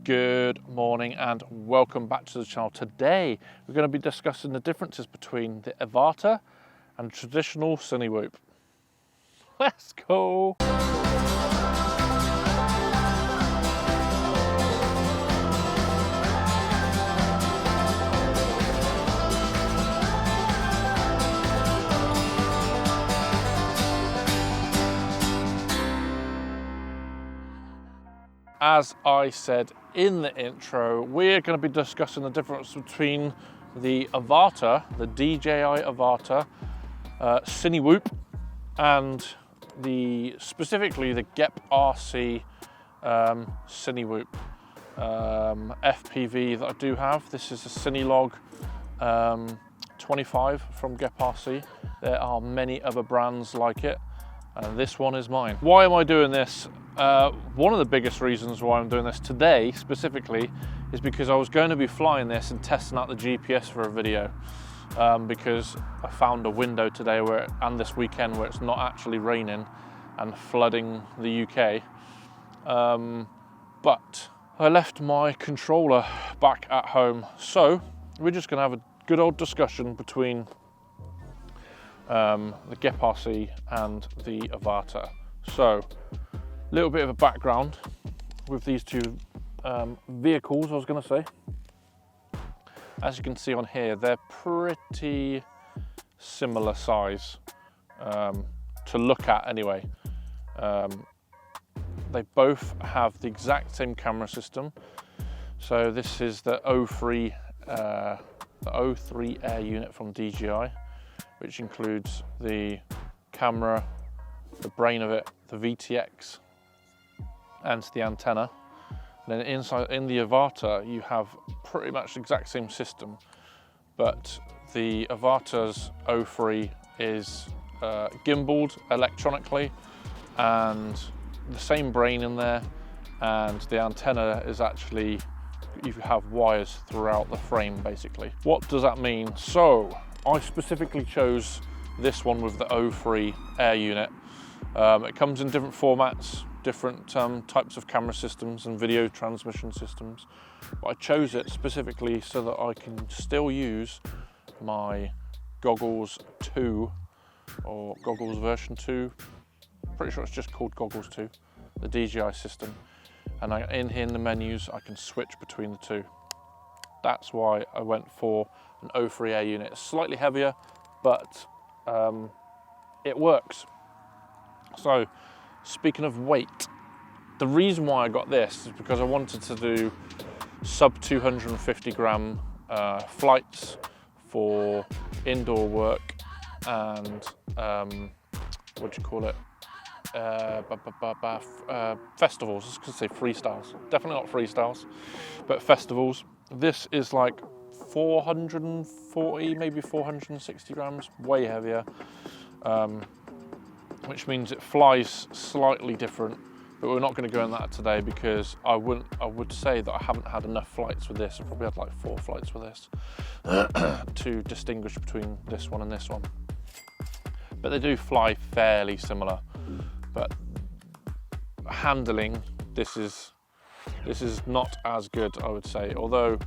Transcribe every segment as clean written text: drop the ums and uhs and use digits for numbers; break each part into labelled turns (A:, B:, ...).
A: Good morning and welcome back to the channel. Today we're going to be discussing the differences between the Avata and traditional cine whoop. Let's go! As I said in the intro, we're going to be discussing the difference between the Avata, the DJI Avata cine whoop, and specifically the GepRC cine whoop FPV that I do have. This is a Cinelog 25 from GepRC. There are many other brands like it, and this one is mine. Why am I doing this? One of the biggest reasons why I'm doing this today specifically is because I was going to be flying this and testing out the GPS for a video, because I found a window today and this weekend where it's not actually raining and flooding the UK. But I left my controller back at home, so we're just going to have a good old discussion between the GepRC and the Avata. So, a little bit of a background with these two vehicles, I was going to say. As you can see on here, they're pretty similar size to look at anyway. They both have the exact same camera system. So this is the O3 Air unit from DJI, which includes the camera, the brain of it, the VTX, and the antenna. And then inside in the Avata you have pretty much the exact same system, but the Avata's O3 is gimbaled electronically and the same brain in there, and the antenna is actually, you have wires throughout the frame basically. What does that mean? So I specifically chose this one with the O3 Air unit. It comes in different formats, different types of camera systems and video transmission systems, but I chose it specifically so that I can still use my Goggles 2 or Goggles version 2, pretty sure it's just called Goggles 2, the DJI system, and in here in the menus I can switch between the two. That's why I went for an O3 Air unit. It's slightly heavier, but it works. So, speaking of weight, the reason why I got this is because I wanted to do sub 250 gram flights for indoor work and festivals. I was going to say freestyles, definitely not freestyles, but festivals. This is like 440, maybe 460 grams, way heavier. Which means it flies slightly different, but we're not going to go in that today because I would say that I haven't had enough flights with this. I've probably had like 4 flights with this to distinguish between this one and this one. But they do fly fairly similar, but handling, this is not as good, I would say. Although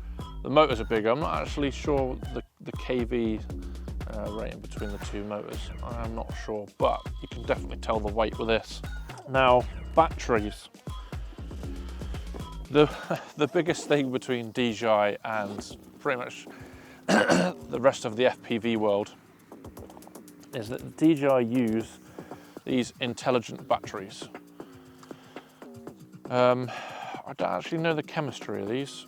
A: the motors are bigger, I'm not actually sure the KV rating between the two motors. I'm not sure, but you can definitely tell the weight with this. Now, batteries. The biggest thing between DJI and pretty much the rest of the FPV world is that DJI use these intelligent batteries. I don't actually know the chemistry of these.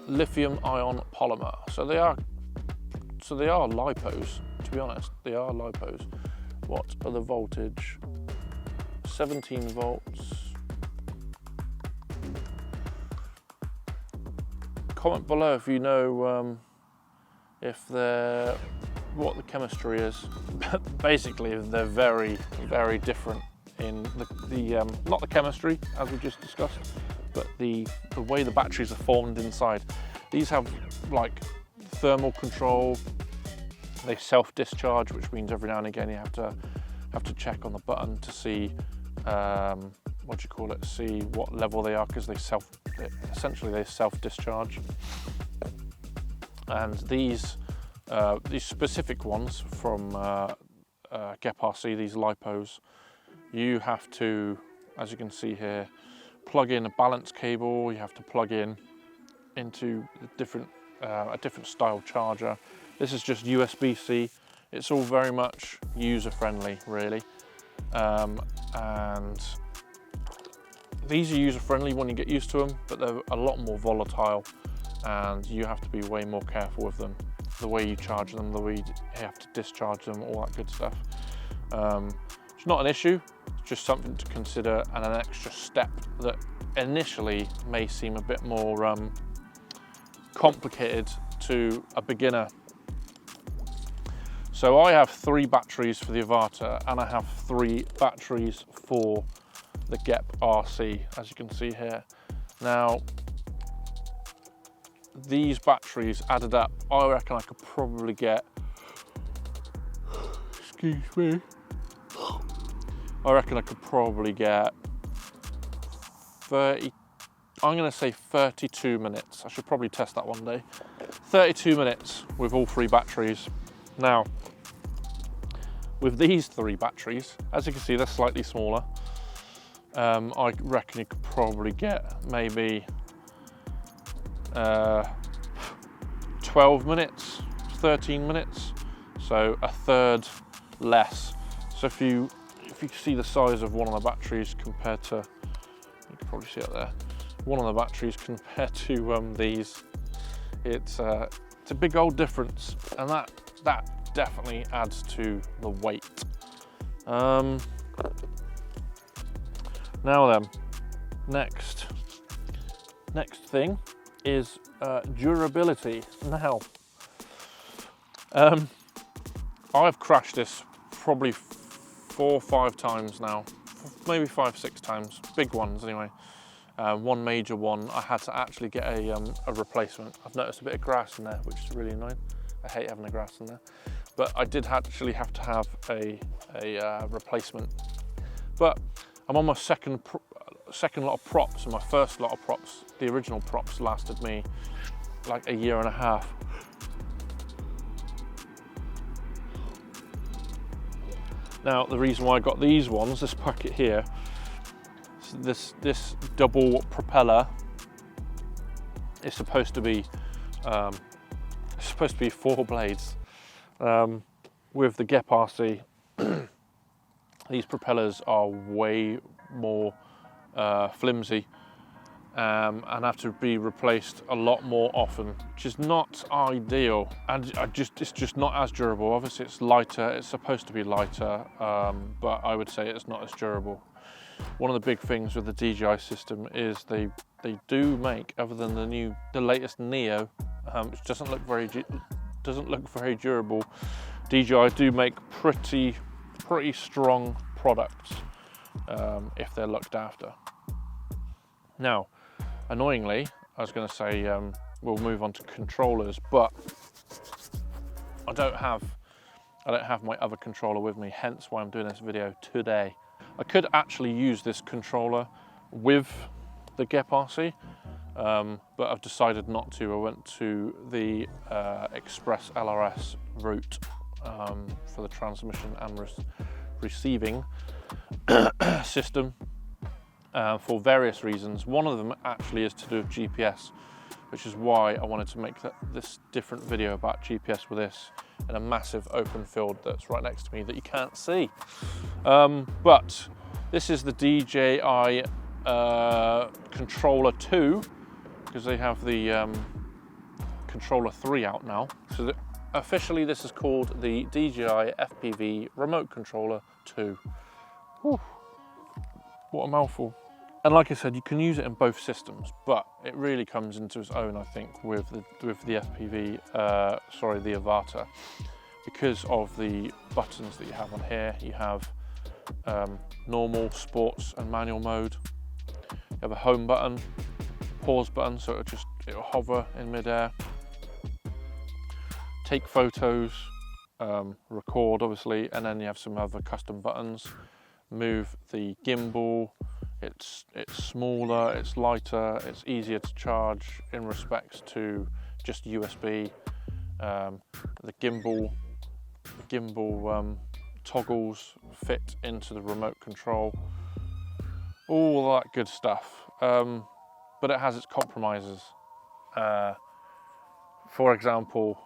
A: Lithium-ion polymer. So they are lipos, to be honest. They are lipos. What are the voltage? 17 volts. Comment below if you know what the chemistry is. Basically, they're very, very different in not the chemistry as we just discussed, but the way the batteries are formed inside. These have like thermal control. They self-discharge, which means every now and again you have to check on the button to see see what level they are, because they essentially they self-discharge. And these specific ones from GepRC, these lipos, you have to, as you can see here, plug in a balance cable. You have to plug in into a different style charger. This is just USB-C. It's all very much user-friendly, really. And these are user-friendly when you get used to them, but they're a lot more volatile, and you have to be way more careful with them. The way you charge them, the way you have to discharge them, all that good stuff. It's not an issue, it's just something to consider, and an extra step that initially may seem a bit more complicated to a beginner. So I have 3 batteries for the Avata, and I have 3 batteries for the GepRC, as you can see here. Now, these batteries added up, I reckon I could probably get, excuse me, I reckon I could probably get 30, I'm going to say 32 minutes. I should probably test that one day. 32 minutes with all 3 batteries. Now, with these 3 batteries, as you can see, they're slightly smaller. I reckon you could probably get maybe 12 minutes, 13 minutes, so a third less. So if you see the size of one of the batteries compared to, you can probably see it there, one of the batteries compared to these, it's a big old difference, and that definitely adds to the weight. Now then, next thing is durability. Now, I've crashed this probably 4 or 5 times now, maybe 5, 6 times, big ones anyway. One major one, I had to actually get a replacement. I've noticed a bit of grass in there, which is really annoying. I hate having the grass in there. But I did actually have to have a replacement. But I'm on my second lot of props, and my first lot of props, the original props, lasted me like a year and a half. Now, the reason why I got these ones, this packet here, this double propeller is supposed to be 4 blades. With the GepRC, these propellers are way more flimsy and have to be replaced a lot more often, which is not ideal, and it's just not as durable. Obviously it's lighter, it's supposed to be lighter, but I would say it's not as durable. One of the big things with the DJI system is they do make, other than the latest Neo, which doesn't look very durable, DJI do make pretty strong products if they're looked after. Now, annoyingly, I was going to say we'll move on to controllers, but I don't have my other controller with me, hence why I'm doing this video today. I could actually use this controller with the GepRC, but I've decided not to. I went to the Express LRS route for the transmission and receiving system for various reasons. One of them actually is to do with GPS, which is why I wanted to make this different video about GPS with this in a massive open field that's right next to me that you can't see. But this is the DJI Controller 2, because they have the Controller 3 out now. So officially this is called the DJI FPV Remote Controller 2. Whew. What a mouthful. And like I said, you can use it in both systems, but it really comes into its own, I think, with the FPV, the Avata, because of the buttons that you have on here. You have normal, sports and manual mode. You have a home button, pause button, so it'll hover in midair. Take photos, record obviously, and then you have some other custom buttons. Move the gimbal, It's smaller, it's lighter, it's easier to charge in respects to just USB. The gimbal toggles fit into the remote control, all that good stuff. But it has its compromises. For example,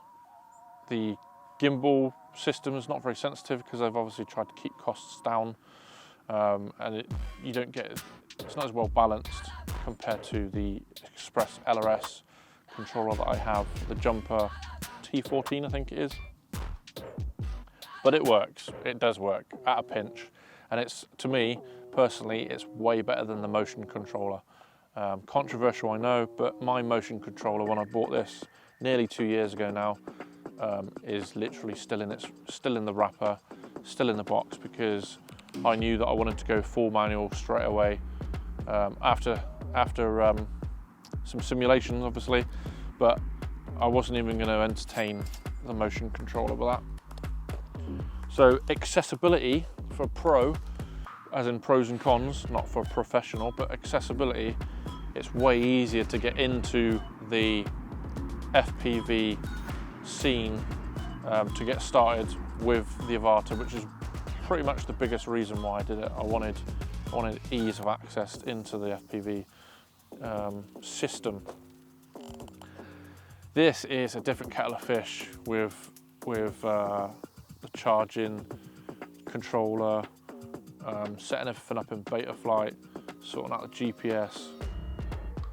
A: the gimbal system is not very sensitive because they've obviously tried to keep costs down, and it's not as well balanced compared to the Express LRS controller that I have, the Jumper T14 I think it is. But it works, it does work at a pinch, and it's, to me personally, it's way better than the motion controller. Controversial, I know, but my motion controller, when I bought this nearly 2 years ago now, is literally still in the wrapper, still in the box, because I knew that I wanted to go full manual straight away after some simulations, obviously, but I wasn't even going to entertain the motion controller with that. So accessibility for pro, as in pros and cons, not for professional, but accessibility, it's way easier to get into the FPV scene to get started with the Avata, which is pretty much the biggest reason why I did it. I wanted ease of access into the FPV system. This is a different kettle of fish with the charging controller, setting everything up in beta flight, sorting out the GPS,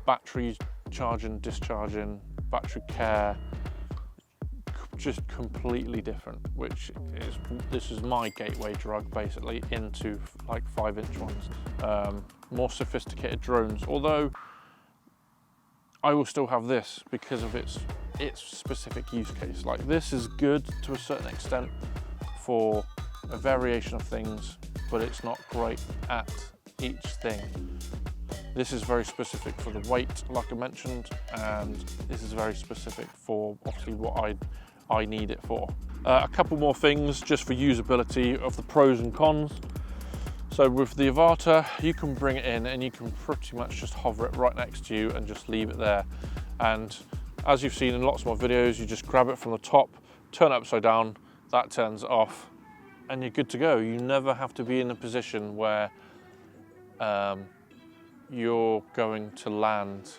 A: battery charging, discharging, battery care, just completely different, this is my gateway drug basically into like 5-inch ones. More sophisticated drones, although I will still have this because of its specific use case. Like, this is good to a certain extent for a variation of things, but it's not great at each thing. This is very specific for the weight, like I mentioned, and this is very specific for obviously what I need it for. A couple more things just for usability of the pros and cons. So with the Avata, you can bring it in and you can pretty much just hover it right next to you and just leave it there. And as you've seen in lots more videos, you just grab it from the top, turn it upside down, that turns off, and you're good to go. You never have to be in a position where you're going to land,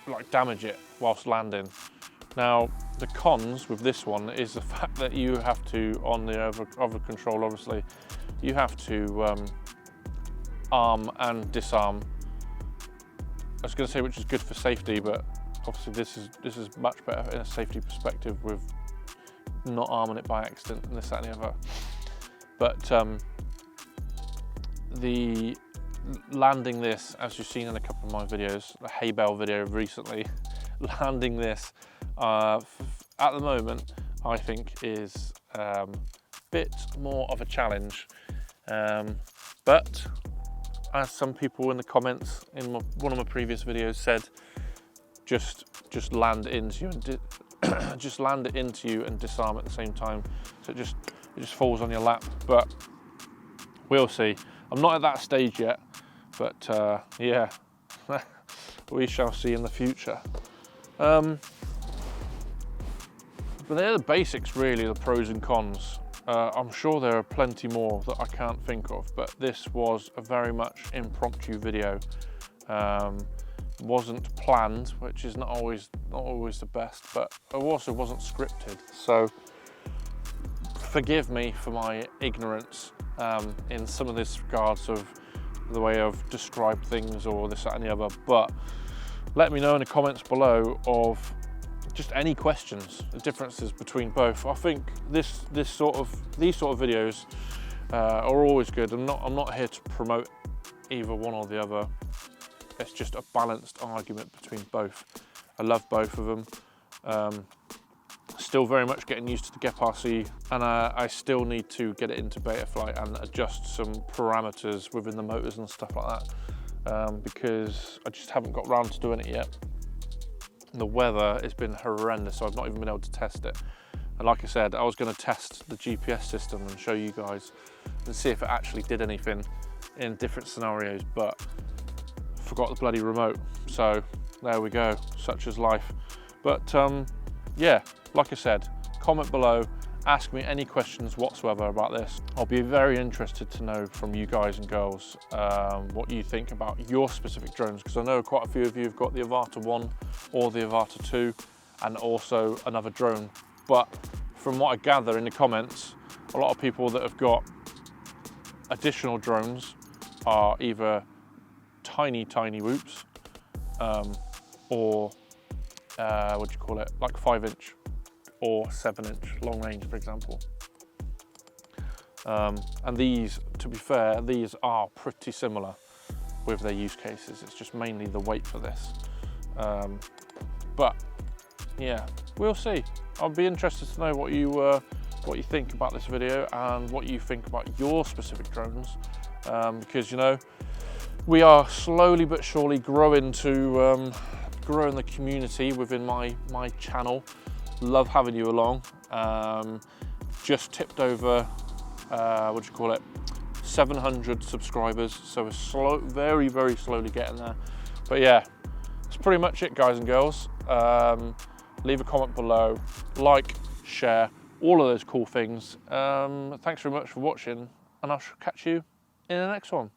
A: like damage it whilst landing. Now, the cons with this one is the fact that you have to, on the other control obviously, you have to arm and disarm. I was going to say which is good for safety, but obviously this is much better in a safety perspective with not arming it by accident and this, that and the other. But the landing this, as you've seen in a couple of my videos, the hay bale video recently, landing this at the moment I think is a bit more of a challenge, but as some people in the comments in one of my previous videos said, just land into you and just land it into you and disarm at the same time, so it just falls on your lap. But we'll see. I'm not at that stage yet, but yeah, we shall see in the future. But they're the basics really, the pros and cons. I'm sure there are plenty more that I can't think of, but this was a very much impromptu video. Wasn't planned, which is not always the best, but it also wasn't scripted. So forgive me for my ignorance in some of this regards of the way I've described things or this, that and the other, but let me know in the comments below of just any questions, the differences between both. I think these sort of videos are always good. I'm not here to promote either one or the other. It's just a balanced argument between both. I love both of them. Still very much getting used to the GepRC, and I still need to get it into beta flight and adjust some parameters within the motors and stuff like that, because I just haven't got around to doing it yet. The weather has been horrendous, so I've not even been able to test it. And like I said, I was going to test the GPS system and show you guys and see if it actually did anything. in different scenarios, but forgot the bloody remote. So there we go, such is life. But yeah, like I said, comment below, ask me any questions whatsoever about this. I'll be very interested to know from you guys and girls what you think about your specific drones, because I know quite a few of you have got the Avata 1 or the Avata 2 and also another drone. But from what I gather in the comments, a lot of people that have got additional drones are either tiny whoops or what do you call it, like 5-inch or 7-inch long range, for example. And these, to be fair, these are pretty similar with their use cases. It's just mainly the weight for this. But yeah, we'll see. I'll be interested to know what you think about this video and what you think about your specific drones, because you know, we are slowly but surely growing the community within my channel. Love having you along. Just tipped over, what do you call it, 700 subscribers, so we're very slowly getting there. But yeah, that's pretty much it, guys and girls. Leave a comment below, like, share, all of those cool things. Thanks very much for watching, and I shall catch you in the next one.